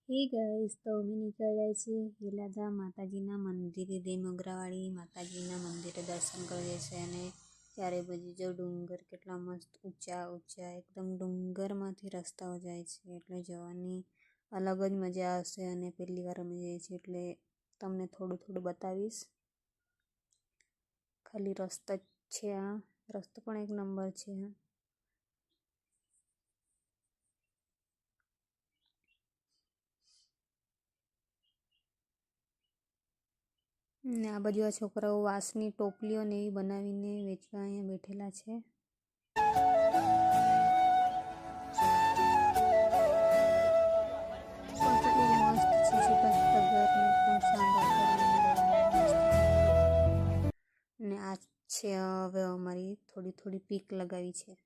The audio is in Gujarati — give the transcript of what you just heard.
હે ગાઈસ, તો અમે નીકળ્યા છીએ હિલાદા માતાજીના મંદિરે, દેમોગરાવાળી માતાજીના મંદિરે દર્શન કરીએ છીએ. અને ત્યારે બધી જો ડુંગર કેટલા મસ્ત ઊંચા ઊંચા એકદમ ડુંગરમાંથી રસ્તાઓ જાય છે, એટલે જવાની અલગ જ મજા આવશે. અને પહેલી વાર અમે જઈએ છીએ એટલે તમને થોડું થોડું બતાવીશ. ખાલી રસ્તો જ છે, આ રસ્તો પણ એક નંબર છે. ને આ બાજુ આ છોકરાઓ વાંસની ટોપલીઓ ને એવી બનાવીને વેચવા અહીંયા બેઠેલા છે. ને આ છે હવે અમારી થોડી થોડી પીક લગાવી છે.